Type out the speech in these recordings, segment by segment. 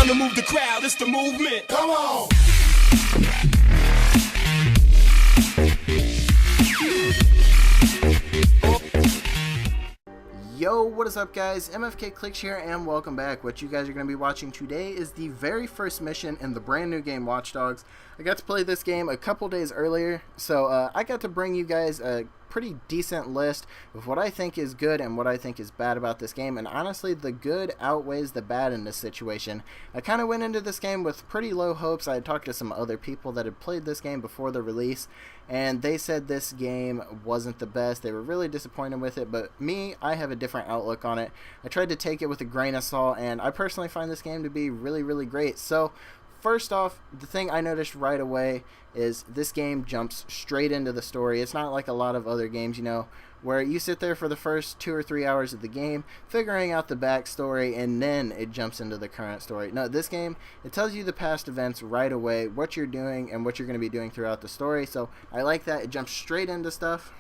to move the crowd, it's the movement. Come on. Yo, what is up guys? MFK Clicks here and welcome back. What you guys are going to be watching today is the very first mission in the brand new game Watch Dogs. I got to play this game a couple days earlier, so I got to bring you guys a pretty decent list of what I think is good and what I think is bad about this game, and honestly the good outweighs the bad in this situation. I kind of went into this game with pretty low hopes. I had talked to some other people that had played this game before the release, and they said this game wasn't the best. They were really disappointed with it, but me, I have a different outlook on it. I tried to take it with a grain of salt, and I personally find this game to be really great. So first off, the thing I noticed right away is this game jumps straight into the story. It's not like a lot of other games, you know, where you sit there for the first 2 or 3 hours of the game figuring out the backstory and then it jumps into the current story. No, this game, it tells you the past events right away, what you're doing and what you're going to be doing throughout the story. So I like that. It jumps straight into stuff.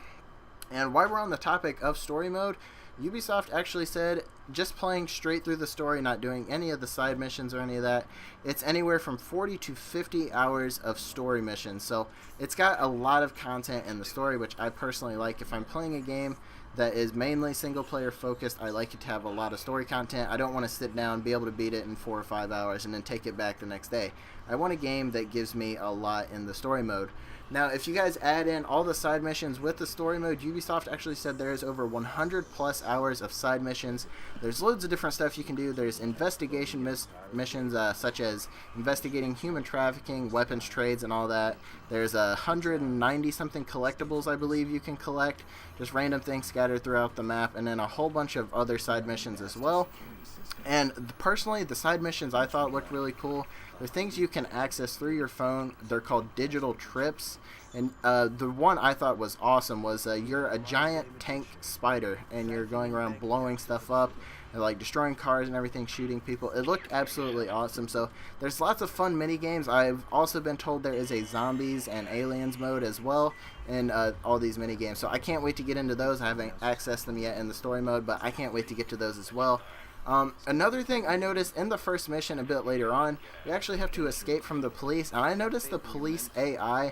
And while we're on the topic of story mode, Ubisoft actually said just playing straight through the story, not doing any of the side missions or any of that, it's anywhere from 40 to 50 hours of story missions. So it's got a lot of content in the story, which I personally like. If I'm playing a game that is mainly single player focused, I like it to have a lot of story content. I don't want to sit down and be able to beat it in 4 or 5 hours and then take it back the next day. I want a game that gives me a lot in the story mode. Now, if you guys add in all the side missions with the story mode, Ubisoft actually said there is over 100 plus hours of side missions. There's loads of different stuff you can do. There's investigation missions such as investigating human trafficking, weapons trades, and all that. There's 190 something collectibles I believe you can collect, just random things scattered throughout the map, and then a whole bunch of other side missions as well. And personally, the side missions I thought looked really cool. They're things you can access through your phone. They're called digital trips. And the one I thought was awesome was you're a giant tank spider and you're going around blowing stuff up and like destroying cars and everything, shooting people. It looked absolutely awesome. So there's lots of fun mini games. I've also been told there is a zombies and aliens mode as well in all these mini games. So I can't wait to get into those. I haven't accessed them yet in the story mode, but I can't wait to get to those as well. Another thing I noticed in the first mission a bit later on, you actually have to escape from the police, and I noticed the police AI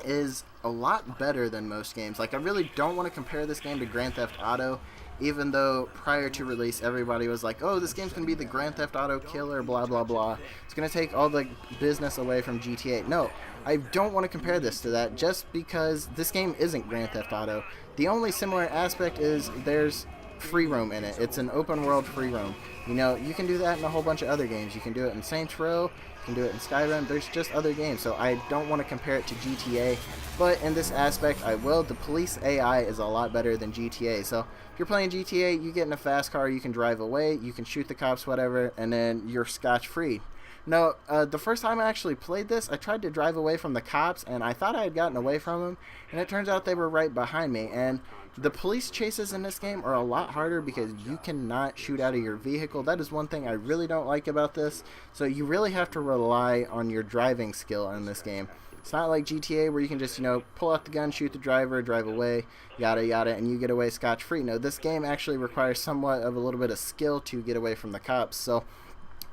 is a lot better than most games. Like, I really don't want to compare this game to Grand Theft Auto, even though prior to release everybody was like, oh, this game's going to be the Grand Theft Auto killer, blah blah blah. It's going to take all the business away from GTA. No, I don't want to compare this to that just because this game isn't Grand Theft Auto. The only similar aspect is there's free roam in it. It's an open world free roam. You know, you can do that in a whole bunch of other games. You can do it in Saints Row, you can do it in Skyrim. There's just other games, so I don't want to compare it to GTA, but in this aspect I will. The police AI is a lot better than GTA. So if you're playing GTA, you get in a fast car, you can drive away, you can shoot the cops, whatever, and then you're scotch free. No, the first time I actually played this, I tried to drive away from the cops, and I thought I had gotten away from them, and it turns out they were right behind me. And the police chases in this game are a lot harder because you cannot shoot out of your vehicle. That is one thing I really don't like about this. So you really have to rely on your driving skill in this game. It's not like GTA where you can just, you know, pull out the gun, shoot the driver, drive away, yada yada, and you get away scotch-free. No, this game actually requires somewhat of a little bit of skill to get away from the cops. So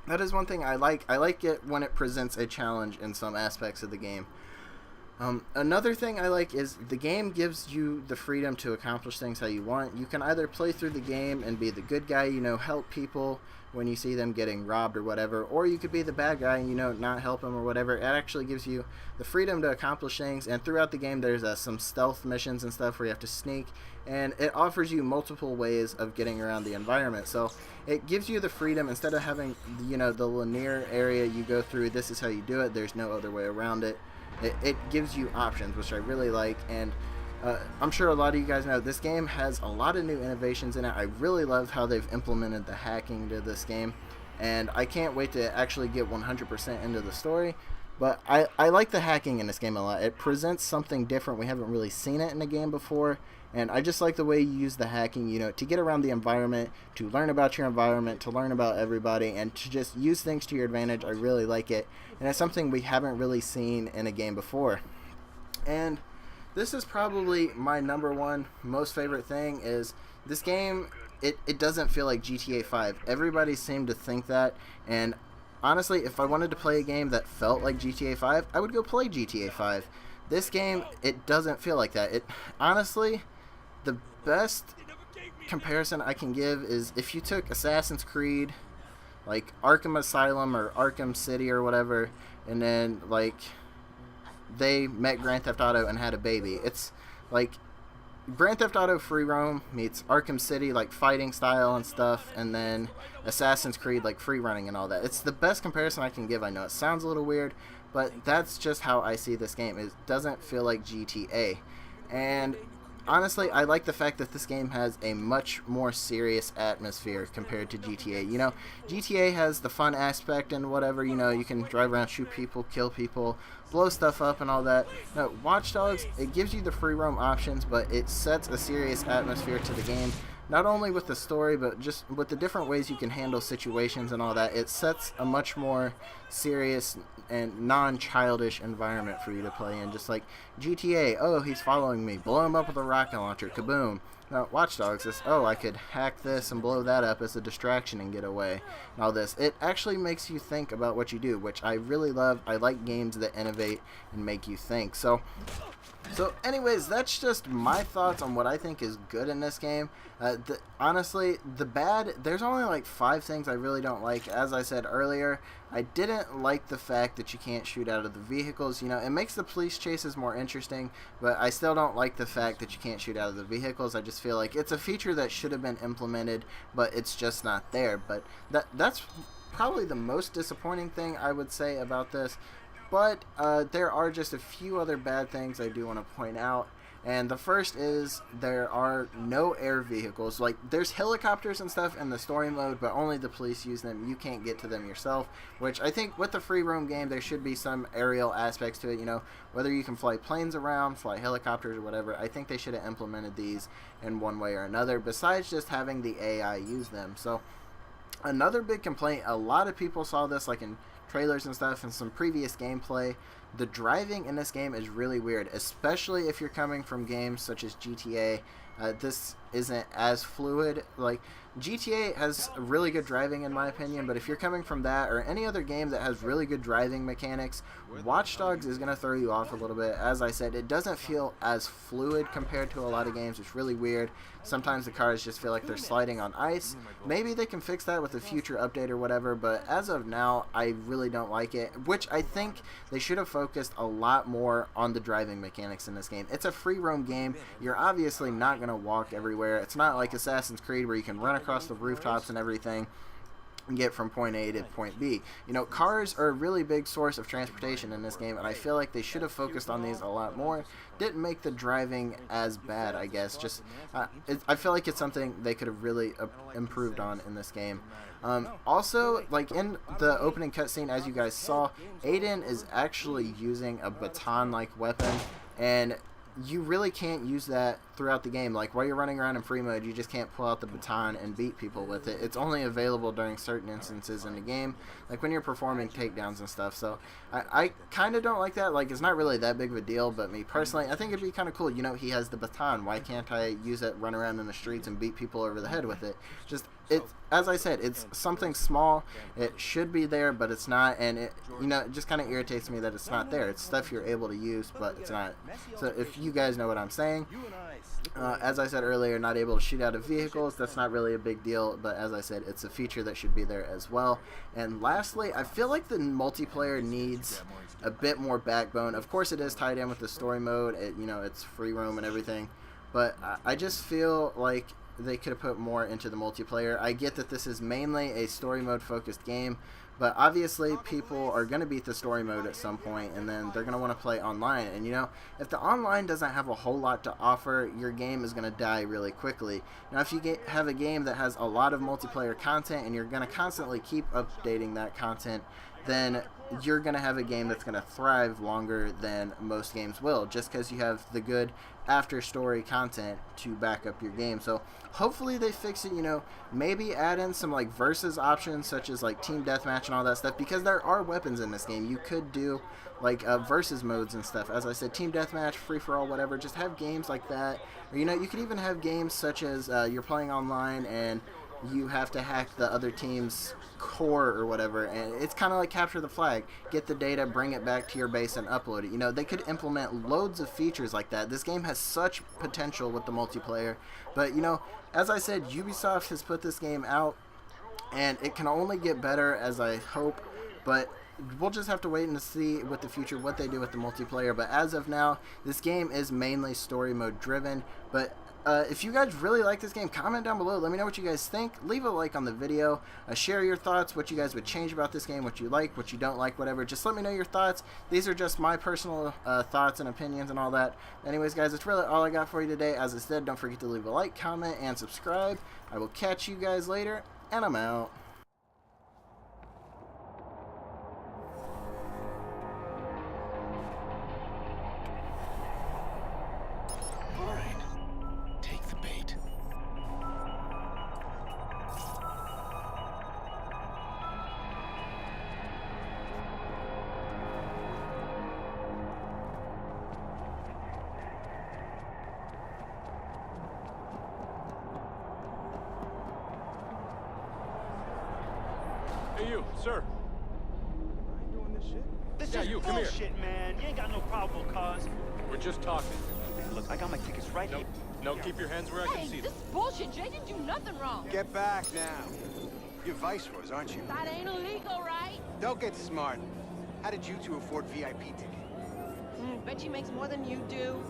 that is one thing I like. I like it when it presents a challenge in some aspects of the game. Another thing I like is the game gives you the freedom to accomplish things how you want. You can either play through the game and be the good guy, you know, help people when you see them getting robbed or whatever, or you could be the bad guy and, you know, not help them or whatever. It actually gives you the freedom to accomplish things, and throughout the game there's some stealth missions and stuff where you have to sneak, and it offers you multiple ways of getting around the environment. So it gives you the freedom, instead of having, you know, the linear area you go through, this is how you do it, there's no other way around it. It gives you options, which I really like, and I'm sure a lot of you guys know this game has a lot of new innovations in it. I really love how they've implemented the hacking to this game, and I can't wait to actually get 100% into the story. But I like the hacking in this game a lot. It presents something different. We haven't really seen it in a game before, and I just like the way you use the hacking, you know, to get around the environment, to learn about your environment, to learn about everybody, and to just use things to your advantage. I really like it, and it's something we haven't really seen in a game before. And this is probably my number one most favorite thing is this game. It doesn't feel like GTA 5. Everybody seemed to think that, and honestly, if I wanted to play a game that felt like GTA 5, I would go play GTA 5. This game, it doesn't feel like that. It honestly, the best comparison I can give is if you took Assassin's Creed, like Arkham Asylum or Arkham City or whatever, and then like they met Grand Theft Auto and had a baby. It's like Grand Theft Auto Free Roam meets Arkham City, like fighting style and stuff, and then Assassin's Creed, like free running and all that. It's the best comparison I can give. I know it sounds a little weird, but that's just how I see this game. It doesn't feel like GTA. And honestly, I like the fact that this game has a much more serious atmosphere compared to GTA. You know, GTA has the fun aspect and whatever, you know, you can drive around, shoot people, kill people, blow stuff up and all that. No, Watch Dogs, it gives you the free roam options, but it sets a serious atmosphere to the game. Not only with the story, but just with the different ways you can handle situations and all that. It sets a much more serious and non-childish environment for you to play in. Just like GTA, oh, he's following me, blow him up with a rocket launcher, kaboom. Now, Watch Dogs is, oh, I could hack this and blow that up as a distraction and get away. And all this. It actually makes you think about what you do, which I really love. I like games that innovate and make you think. So anyways, that's just my thoughts on what I think is good in this game. Honestly, the bad, there's only like 5 things I really don't like. As I said earlier, I didn't like the fact that you can't shoot out of the vehicles. You know, it makes the police chases more interesting, but I still don't like the fact that you can't shoot out of the vehicles. I just feel like it's a feature that should have been implemented, but it's just not there. But that's probably the most disappointing thing I would say about this. But there are just a few other bad things I do want to point out. And the first is there are no air vehicles. Like, there's helicopters and stuff in the story mode, but only the police use them. You can't get to them yourself, which I think with the free roam game, there should be some aerial aspects to it. You know, whether you can fly planes around, fly helicopters or whatever, I think they should have implemented these in one way or another, besides just having the AI use them. So another big complaint, a lot of people saw this like in trailers and stuff and some previous gameplay. The driving in this game is really weird, especially if you're coming from games such as GTA. This isn't as fluid. Like, GTA has really good driving in my opinion, but if you're coming from that or any other game that has really good driving mechanics, Watch Dogs is going to throw you off a little bit. As I said, it doesn't feel as fluid compared to a lot of games. It's really weird. Sometimes the cars just feel like they're sliding on ice. Maybe they can fix that with a future update or whatever, but as of now, I really don't like it, which I think they should have focused a lot more on the driving mechanics in this game. It's a free roam game. You're obviously not going to walk everywhere. It's not like Assassin's Creed where you can run across the rooftops and everything and get from point A to point B. You know, cars are a really big source of transportation in this game, and I feel like they should have focused on these a lot more. Didn't make the driving as bad, I guess. Just, I feel like it's something they could have really improved on in this game. Also, like in the opening cutscene, as you guys saw, Aiden is actually using a baton-like weapon, and you really can't use that throughout the game. Like, while you're running around in free mode, you just can't pull out the baton and beat people with it. It's only available during certain instances in the game, like when you're performing takedowns and stuff. So I kind of don't like that. Like, it's not really that big of a deal, but me personally, I think it'd be kind of cool. You know, he has the baton. Why can't I use it, run around in the streets and beat people over the head with it? Just, it's, as I said, it's something small. It should be there, but it's not, and it, you know, it just kind of irritates me that it's not there. It's stuff you're able to use, but it's not. So if you guys know what I'm saying, as I said earlier, not able to shoot out of vehicles, that's not really a big deal, but as I said, it's a feature that should be there as well. And lastly, I feel like the multiplayer needs a bit more backbone. Of course, it is tied in with the story mode. You know, it's free roam and everything, but I just feel like they could have put more into the multiplayer. I get that this is mainly a story mode focused game, but obviously people are going to beat the story mode at some point, and then they're going to want to play online. And you know, if the online doesn't have a whole lot to offer, your game is going to die really quickly. Now, if you have a game that has a lot of multiplayer content and you're going to constantly keep updating that content, then you're going to have a game that's going to thrive longer than most games will, just because you have the good after story content to back up your game. So hopefully they fix it. You know, maybe add in some like versus options such as like team deathmatch and all that stuff, because there are weapons in this game. You could do like versus modes and stuff. As I said, team deathmatch, free for all, whatever. Just have games like that. Or, you know, you could even have games such as you're playing online and you have to hack the other team's core or whatever, and it's kind of like capture the flag. Get the data, bring it back to your base, and upload it. You know, they could implement loads of features like that. This game has such potential with the multiplayer, but you know, as I said, Ubisoft has put this game out, and it can only get better, as I hope, but we'll just have to wait and see with the future what they do with the multiplayer. But as of now, this game is mainly story mode driven. But if you guys really like this game, comment down below. Let me know what you guys think. Leave a like on the video. Share your thoughts, what you guys would change about this game, what you like, what you don't like, whatever. Just let me know your thoughts. These are just my personal thoughts and opinions and all that. Anyways, guys, that's really all I got for you today. As I said, don't forget to leave a like, comment, and subscribe. I will catch you guys later, and I'm out. Hey, you, sir. I ain't doing this shit. This Yeah, is you, come here. bullshit, man. You ain't got no probable cause. We're just talking. Man, look, I got my tickets right No, here. no, keep your hands where I can Hey, see this them. is bullshit. Jay didn't do nothing wrong. Get back now. You're viceroys, aren't you? That ain't illegal, right? Don't get smart. How did you two afford VIP ticket? Bet she makes more than you do.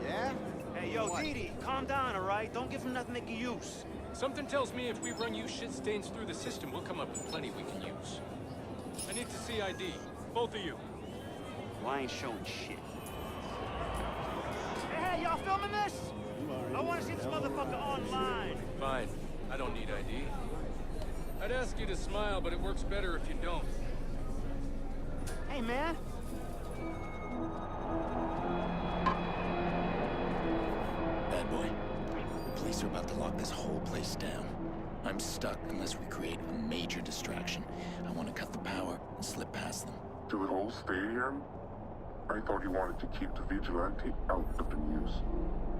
Yeah? Hey, yo, What? Dee Dee, calm down, all right? Don't give him nothing to make use. Something tells me if we run you shit stains through the system, we'll come up with plenty we can use. I need to see ID. Both of you. Well, I ain't showing shit. Hey, y'all filming this? I want to see this motherfucker online. Fine. I don't need ID. I'd ask you to smile, but it works better if you don't. Hey, man. Bad boy. The police are about to lock this whole place down. I'm stuck unless we create a major distraction. I want to cut the power and slip past them. To the whole stadium? I thought you wanted to keep the vigilante out of the news.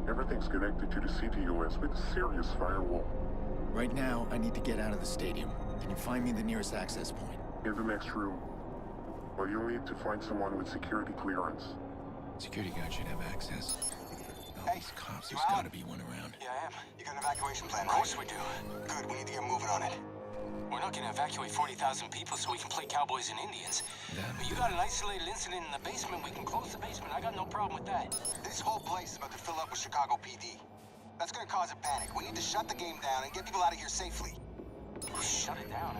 Everything's connected to the CTOS with a serious firewall. Right now, I need to get out of the stadium. Can you find me the nearest access point? In the next room. Well, you'll need to find someone with security clearance. Security guard should have access. Oh, Hey, these cops, you there's out? gotta be one around. Yeah, I am. You got an evacuation plan, right? Of course we do. Good, we need to get moving on it. We're not gonna evacuate 40,000 people so we can play cowboys and Indians. But you got an isolated incident in the basement, we can close the basement. I got no problem with that. This whole place is about to fill up with Chicago PD. That's gonna cause a panic. We need to shut the game down and get people out of here safely. Shut it down?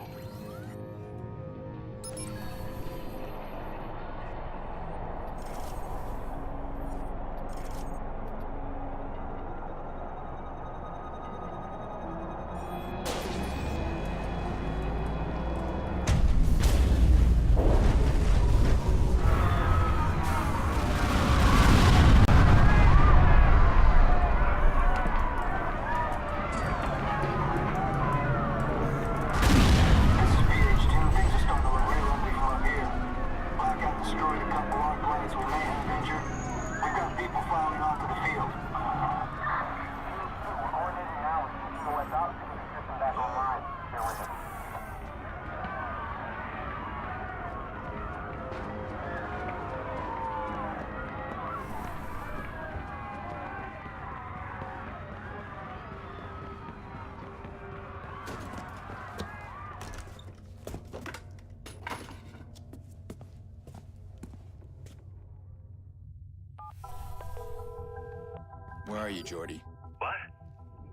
Where are you, Jordy? What?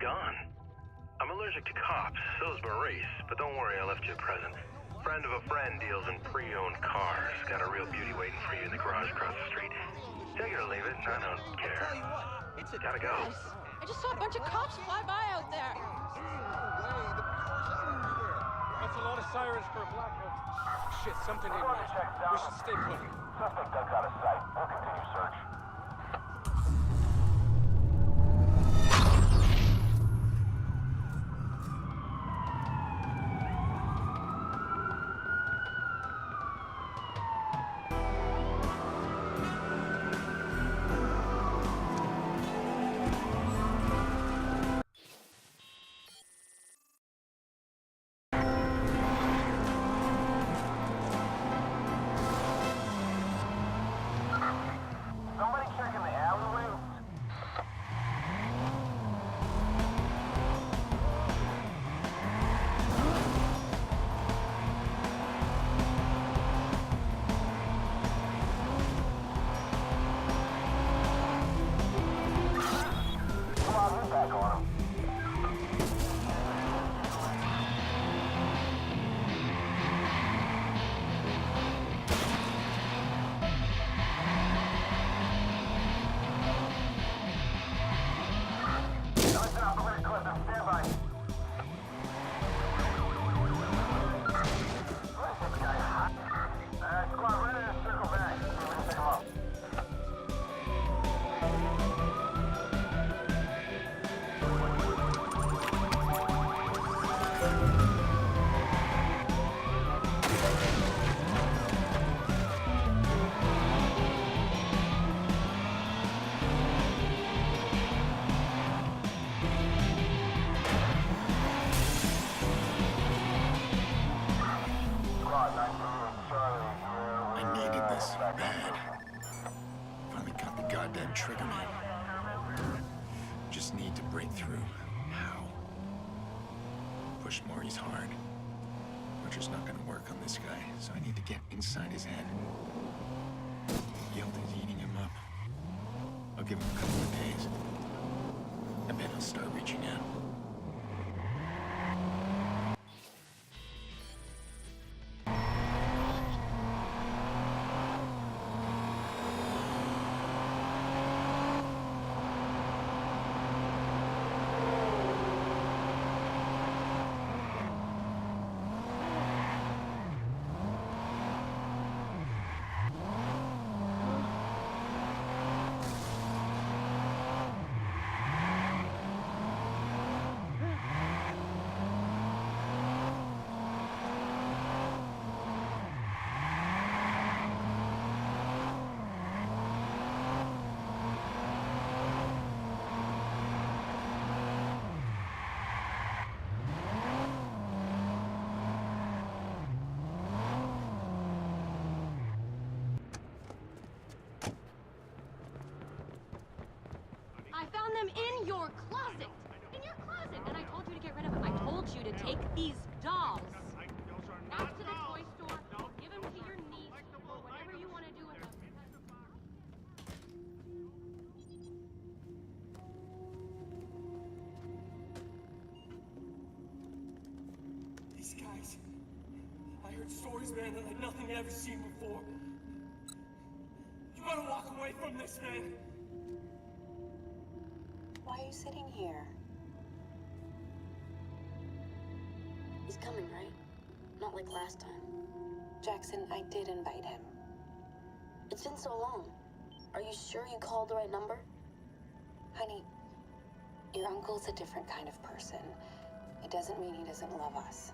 Gone. I'm allergic to cops, so's Maurice, but don't worry, I left you a present. Friend of a friend deals in pre-owned cars. Got a real beauty waiting for you in the garage across the street. Take it or leave it, I don't care. Gotta go. I just saw a bunch of cops fly by out there. That's a lot of sirens for a blackout. Shit, something ain't right. We should stay put. Suspect duck's out of sight. We'll continue search. I needed this bad. Finally got the goddamn trigger, man. Just need to break through. How? Push Maurice hard. Butcher's not gonna work on this guy, so I need to get inside his head. Guilt is eating him up. I'll give him a couple of days. I bet he'll start reaching out. I found them in your closet. In your closet. And I told you to get rid of them. I told you to take these dolls back to the toy store, give them to your niece, or whatever you want to do with them. These guys, I heard stories, man, that like nothing I've ever seen before. You gotta walk away from this, man. Why are you sitting here? He's coming, right? Not like last time. Jackson, I did invite him. It's been so long. Are you sure you called the right number? Honey, your uncle's a different kind of person. It doesn't mean he doesn't love us.